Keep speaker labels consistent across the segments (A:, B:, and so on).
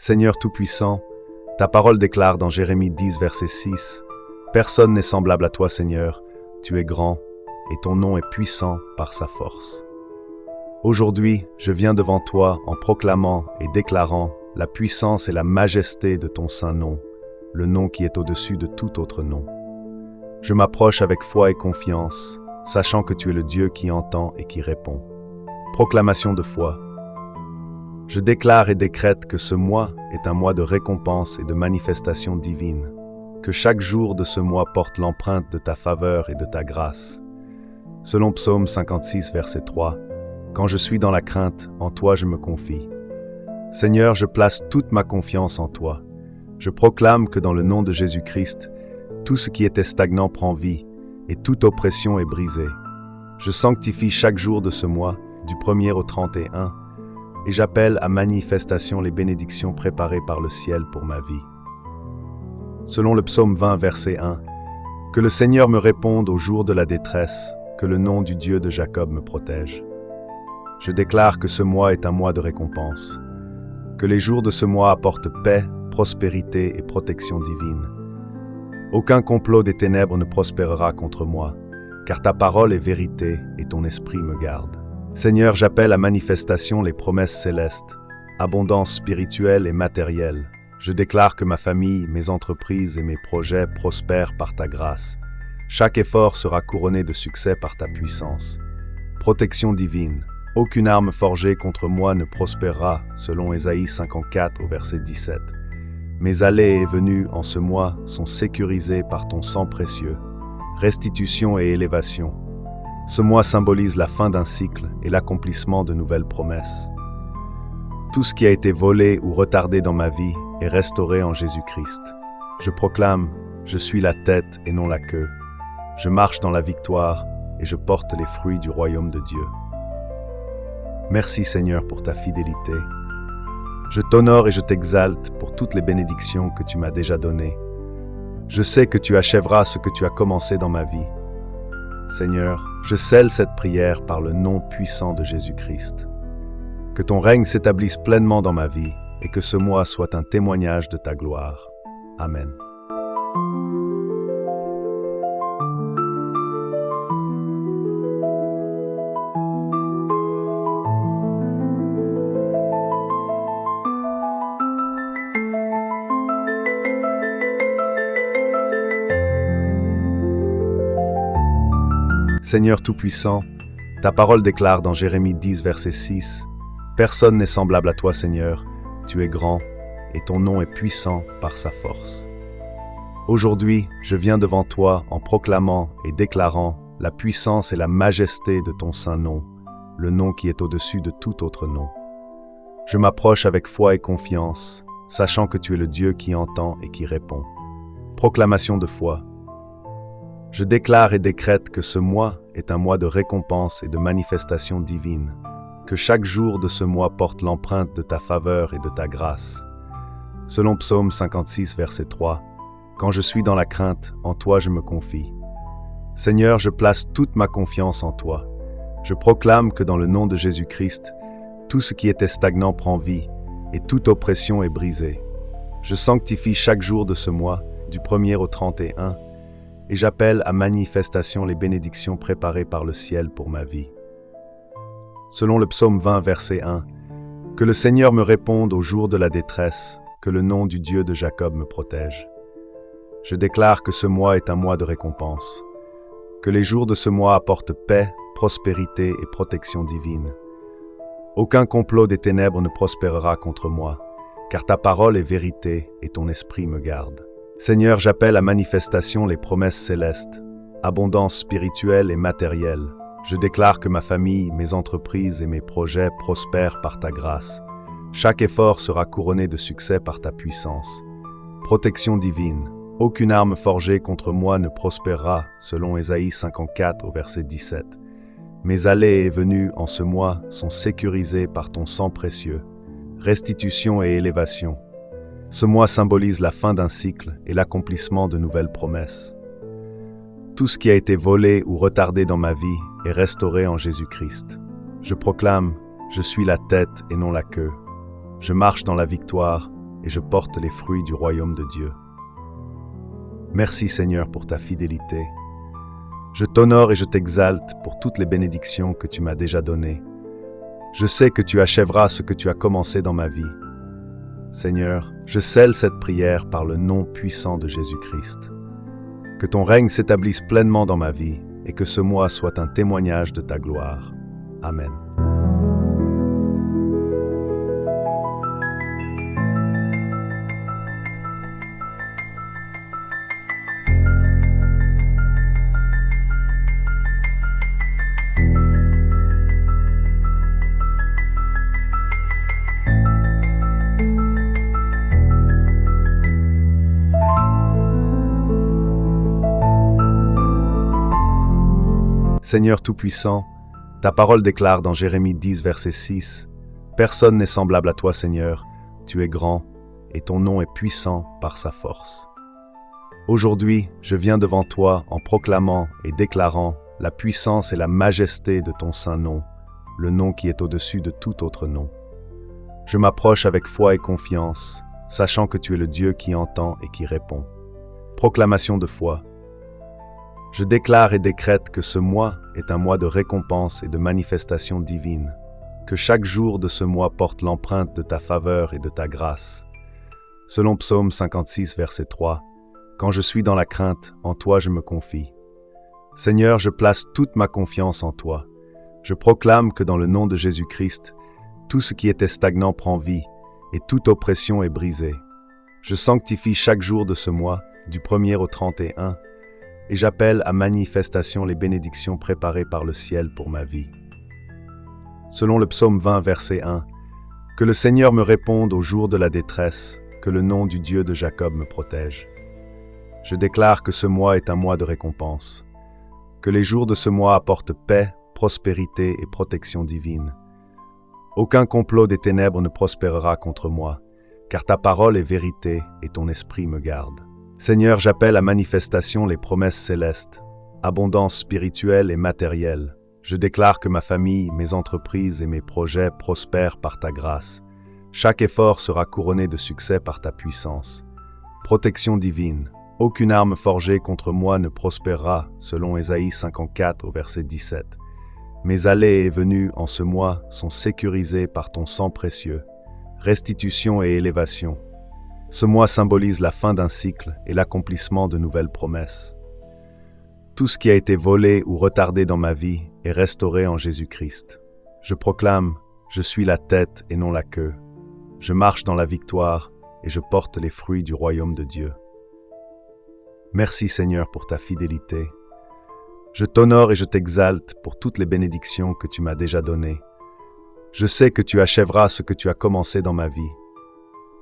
A: Seigneur Tout-Puissant, ta parole déclare dans Jérémie 10, verset 6, « Personne n'est semblable à toi, Seigneur, tu es grand, et ton nom est puissant par sa force. » Aujourd'hui, je viens devant toi en proclamant et déclarant la puissance et la majesté de ton saint nom, le nom qui est au-dessus de tout autre nom. Je m'approche avec foi et confiance, sachant que tu es le Dieu qui entend et qui répond. Proclamation de foi. Je déclare et décrète que ce mois est un mois de récompense et de manifestation divine, que chaque jour de ce mois porte l'empreinte de ta faveur et de ta grâce. Selon Psaume 56, verset 3, « Quand je suis dans la crainte, en toi je me confie. » Seigneur, je place toute ma confiance en toi. Je proclame que dans le nom de Jésus-Christ, tout ce qui était stagnant prend vie et toute oppression est brisée. Je sanctifie chaque jour de ce mois, du 1er au 31, et j'appelle à manifestation les bénédictions préparées par le ciel pour ma vie. Selon le psaume 20, verset 1, « Que le Seigneur me réponde au jour de la détresse, que le nom du Dieu de Jacob me protège. » Je déclare que ce mois est un mois de récompense, que les jours de ce mois apportent paix, prospérité et protection divine. Aucun complot des ténèbres ne prospérera contre moi, car ta parole est vérité et ton esprit me garde. Seigneur, j'appelle à manifestation les promesses célestes, abondance spirituelle et matérielle. Je déclare que ma famille, mes entreprises et mes projets prospèrent par ta grâce. Chaque effort sera couronné de succès par ta puissance. Protection divine. Aucune arme forgée contre moi ne prospérera, selon Ésaïe 54 au verset 17. Mes allées et venues en ce mois sont sécurisées par ton sang précieux. Restitution et élévation. Ce mois symbolise la fin d'un cycle et l'accomplissement de nouvelles promesses. Tout ce qui a été volé ou retardé dans ma vie est restauré en Jésus-Christ. Je proclame, je suis la tête et non la queue. Je marche dans la victoire et je porte les fruits du royaume de Dieu. Merci Seigneur pour ta fidélité. Je t'honore et je t'exalte pour toutes les bénédictions que tu m'as déjà données. Je sais que tu achèveras ce que tu as commencé dans ma vie. Seigneur, je scelle cette prière par le nom puissant de Jésus-Christ. Que ton règne s'établisse pleinement dans ma vie et que ce mois soit un témoignage de ta gloire. Amen. Seigneur Tout-Puissant, ta parole déclare dans Jérémie 10, verset 6, « Personne n'est semblable à toi, Seigneur, tu es grand, et ton nom est puissant par sa force. » Aujourd'hui, je viens devant toi en proclamant et déclarant la puissance et la majesté de ton saint nom, le nom qui est au-dessus de tout autre nom. Je m'approche avec foi et confiance, sachant que tu es le Dieu qui entend et qui répond. Proclamation de foi. Je déclare et décrète que ce mois est un mois de récompense et de manifestation divine, que chaque jour de ce mois porte l'empreinte de ta faveur et de ta grâce. Selon Psaume 56, verset 3, « Quand je suis dans la crainte, en toi je me confie. » Seigneur, je place toute ma confiance en toi. Je proclame que dans le nom de Jésus-Christ, tout ce qui était stagnant prend vie et toute oppression est brisée. Je sanctifie chaque jour de ce mois, du 1er au 31, et j'appelle à manifestation les bénédictions préparées par le ciel pour ma vie. Selon le psaume 20, verset 1, « Que le Seigneur me réponde au jour de la détresse, que le nom du Dieu de Jacob me protège. » Je déclare que ce mois est un mois de récompense, que les jours de ce mois apportent paix, prospérité et protection divine. Aucun complot des ténèbres ne prospérera contre moi, car ta parole est vérité et ton esprit me garde. Seigneur, j'appelle à manifestation les promesses célestes, abondance spirituelle et matérielle. Je déclare que ma famille, mes entreprises et mes projets prospèrent par ta grâce. Chaque effort sera couronné de succès par ta puissance. Protection divine. Aucune arme forgée contre moi ne prospérera, selon Ésaïe 54 au verset 17. Mes allées et venues en ce mois sont sécurisées par ton sang précieux. Restitution et élévation. Ce mois symbolise la fin d'un cycle et l'accomplissement de nouvelles promesses. Tout ce qui a été volé ou retardé dans ma vie est restauré en Jésus-Christ. Je proclame, je suis la tête et non la queue. Je marche dans la victoire et je porte les fruits du royaume de Dieu. Merci Seigneur pour ta fidélité. Je t'honore et je t'exalte pour toutes les bénédictions que tu m'as déjà données. Je sais que tu achèveras ce que tu as commencé dans ma vie. Seigneur, je scelle cette prière par le nom puissant de Jésus-Christ. Que ton règne s'établisse pleinement dans ma vie et que ce mois soit un témoignage de ta gloire. Amen. Seigneur Tout-Puissant, ta parole déclare dans Jérémie 10, verset 6, « Personne n'est semblable à toi, Seigneur, tu es grand, et ton nom est puissant par sa force. » Aujourd'hui, je viens devant toi en proclamant et déclarant la puissance et la majesté de ton saint nom, le nom qui est au-dessus de tout autre nom. Je m'approche avec foi et confiance, sachant que tu es le Dieu qui entend et qui répond. Proclamation de foi. Je déclare et décrète que ce mois est un mois de récompense et de manifestation divine, que chaque jour de ce mois porte l'empreinte de ta faveur et de ta grâce. Selon Psaume 56, verset 3, « Quand je suis dans la crainte, en toi je me confie. » Seigneur, je place toute ma confiance en toi. Je proclame que dans le nom de Jésus-Christ, tout ce qui était stagnant prend vie et toute oppression est brisée. Je sanctifie chaque jour de ce mois, du 1er au 31, et j'appelle à manifestation les bénédictions préparées par le ciel pour ma vie. Selon le psaume 20, verset 1, « Que le Seigneur me réponde au jour de la détresse, que le nom du Dieu de Jacob me protège. » Je déclare que ce mois est un mois de récompense, que les jours de ce mois apportent paix, prospérité et protection divine. Aucun complot des ténèbres ne prospérera contre moi, car ta parole est vérité et ton esprit me garde. Seigneur, j'appelle à manifestation les promesses célestes, abondance spirituelle et matérielle. Je déclare que ma famille, mes entreprises et mes projets prospèrent par ta grâce. Chaque effort sera couronné de succès par ta puissance. Protection divine. Aucune arme forgée contre moi ne prospérera, selon Ésaïe 54 au verset 17. Mes allées et venues en ce mois sont sécurisées par ton sang précieux. Restitution et élévation. Ce mois symbolise la fin d'un cycle et l'accomplissement de nouvelles promesses. Tout ce qui a été volé ou retardé dans ma vie est restauré en Jésus-Christ. Je proclame, je suis la tête et non la queue. Je marche dans la victoire et je porte les fruits du royaume de Dieu. Merci Seigneur pour ta fidélité. Je t'honore et je t'exalte pour toutes les bénédictions que tu m'as déjà données. Je sais que tu achèveras ce que tu as commencé dans ma vie.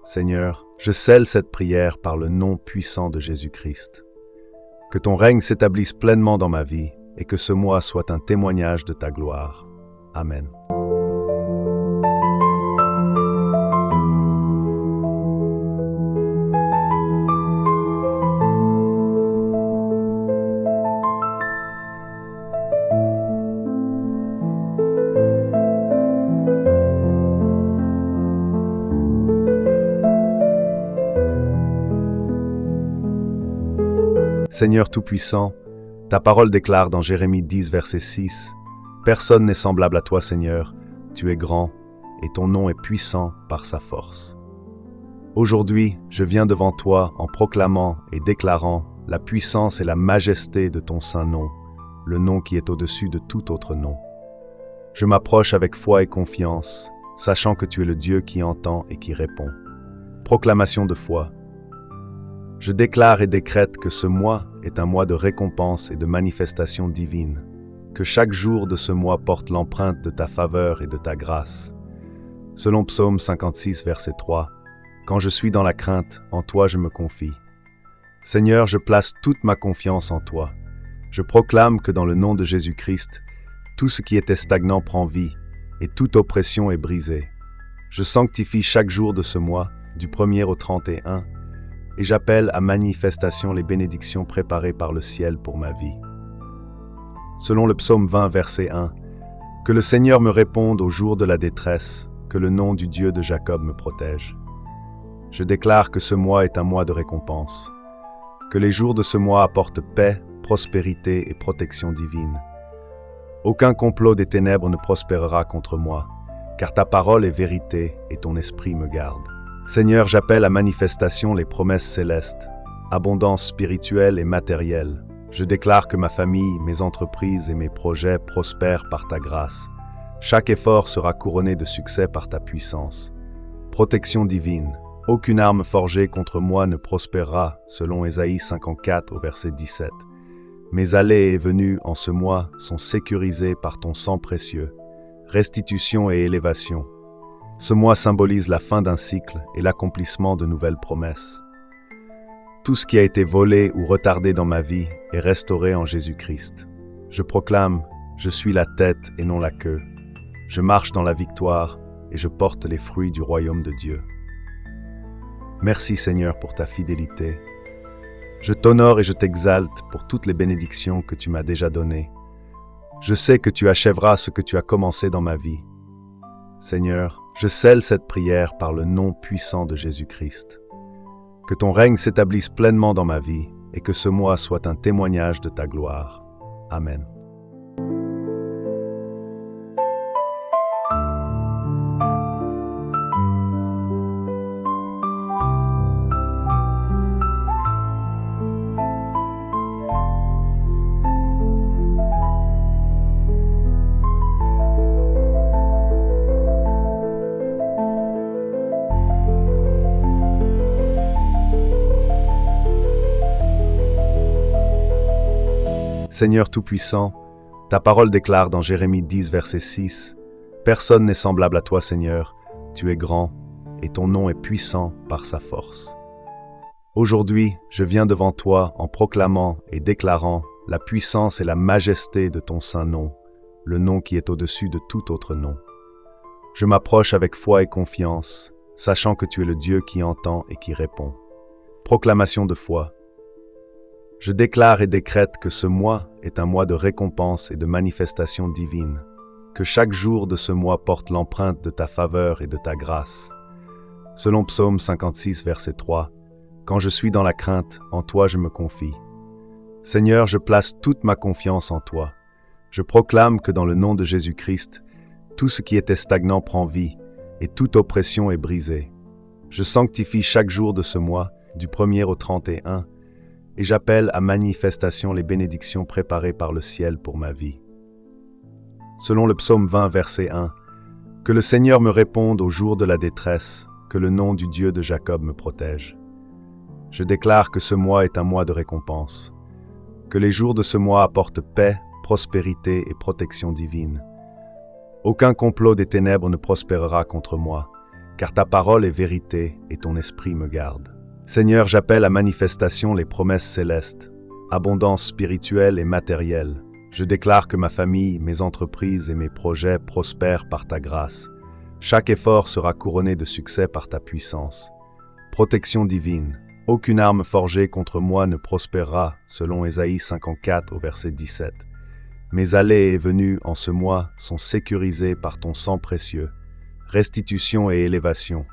A: Seigneur, je scelle cette prière par le nom puissant de Jésus-Christ. Que ton règne s'établisse pleinement dans ma vie et que ce mois soit un témoignage de ta gloire. Amen. Seigneur Tout-Puissant, ta parole déclare dans Jérémie 10, verset 6, « Personne n'est semblable à toi, Seigneur, tu es grand, et ton nom est puissant par sa force. » Aujourd'hui, je viens devant toi en proclamant et déclarant la puissance et la majesté de ton saint nom, le nom qui est au-dessus de tout autre nom. Je m'approche avec foi et confiance, sachant que tu es le Dieu qui entend et qui répond. Proclamation de foi. Je déclare et décrète que ce mois est un mois de récompense et de manifestation divine, que chaque jour de ce mois porte l'empreinte de ta faveur et de ta grâce. Selon Psaume 56, verset 3, « Quand je suis dans la crainte, en toi je me confie. » Seigneur, je place toute ma confiance en toi. Je proclame que dans le nom de Jésus-Christ, tout ce qui était stagnant prend vie et toute oppression est brisée. Je sanctifie chaque jour de ce mois, du 1er au 31, et j'appelle à manifestation les bénédictions préparées par le ciel pour ma vie. Selon le psaume 20, verset 1, « Que le Seigneur me réponde au jour de la détresse, que le nom du Dieu de Jacob me protège. » Je déclare que ce mois est un mois de récompense. Que les jours de ce mois apportent paix, prospérité et protection divine. Aucun complot des ténèbres ne prospérera contre moi, car ta parole est vérité et ton esprit me garde. Seigneur, j'appelle à manifestation les promesses célestes, abondance spirituelle et matérielle. Je déclare que ma famille, mes entreprises et mes projets prospèrent par ta grâce. Chaque effort sera couronné de succès par ta puissance. Protection divine. Aucune arme forgée contre moi ne prospérera, selon Ésaïe 54 au verset 17. Mes allées et venues en ce mois sont sécurisées par ton sang précieux. Restitution et élévation. Ce mois symbolise la fin d'un cycle et l'accomplissement de nouvelles promesses. Tout ce qui a été volé ou retardé dans ma vie est restauré en Jésus-Christ. Je proclame, je suis la tête et non la queue. Je marche dans la victoire et je porte les fruits du royaume de Dieu. Merci Seigneur pour ta fidélité. Je t'honore et je t'exalte pour toutes les bénédictions que tu m'as déjà données. Je sais que tu achèveras ce que tu as commencé dans ma vie. Seigneur, je scelle cette prière par le nom puissant de Jésus-Christ. Que ton règne s'établisse pleinement dans ma vie et que ce mois soit un témoignage de ta gloire. Amen. Seigneur Tout-Puissant, ta parole déclare dans Jérémie 10, verset 6, « Personne n'est semblable à toi, Seigneur, tu es grand, et ton nom est puissant par sa force. » Aujourd'hui, je viens devant toi en proclamant et déclarant la puissance et la majesté de ton saint nom, le nom qui est au-dessus de tout autre nom. Je m'approche avec foi et confiance, sachant que tu es le Dieu qui entend et qui répond. Proclamation de foi. Je déclare et décrète que ce mois est un mois de récompense et de manifestation divine, que chaque jour de ce mois porte l'empreinte de ta faveur et de ta grâce. Selon Psaume 56, verset 3, « Quand je suis dans la crainte, en toi je me confie. » Seigneur, je place toute ma confiance en toi. Je proclame que dans le nom de Jésus-Christ, tout ce qui était stagnant prend vie et toute oppression est brisée. Je sanctifie chaque jour de ce mois, du 1er au 31, et j'appelle à manifestation les bénédictions préparées par le ciel pour ma vie. Selon le psaume 20, verset 1, « Que le Seigneur me réponde au jour de la détresse, que le nom du Dieu de Jacob me protège. » Je déclare que ce mois est un mois de récompense, que les jours de ce mois apportent paix, prospérité et protection divine. Aucun complot des ténèbres ne prospérera contre moi, car ta parole est vérité et ton esprit me garde. Seigneur, j'appelle à manifestation les promesses célestes, abondance spirituelle et matérielle. Je déclare que ma famille, mes entreprises et mes projets prospèrent par ta grâce. Chaque effort sera couronné de succès par ta puissance. Protection divine. Aucune arme forgée contre moi ne prospérera, selon Ésaïe 54 au verset 17. Mes allées et venues en ce mois sont sécurisées par ton sang précieux. Restitution et élévation.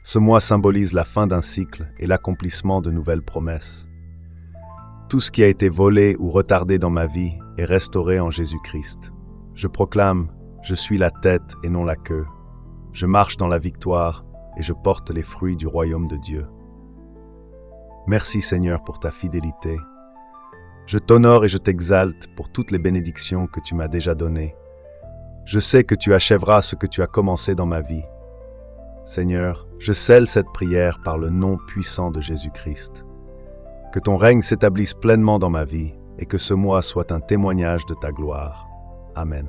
A: Ce mois symbolise la fin d'un cycle et l'accomplissement de nouvelles promesses. Tout ce qui a été volé ou retardé dans ma vie est restauré en Jésus-Christ. Je proclame, je suis la tête et non la queue. Je marche dans la victoire et je porte les fruits du royaume de Dieu. Merci Seigneur pour ta fidélité. Je t'honore et je t'exalte pour toutes les bénédictions que tu m'as déjà données. Je sais que tu achèveras ce que tu as commencé dans ma vie. Seigneur, je scelle cette prière par le nom puissant de Jésus-Christ. Que ton règne s'établisse pleinement dans ma vie et que ce mois soit un témoignage de ta gloire. Amen.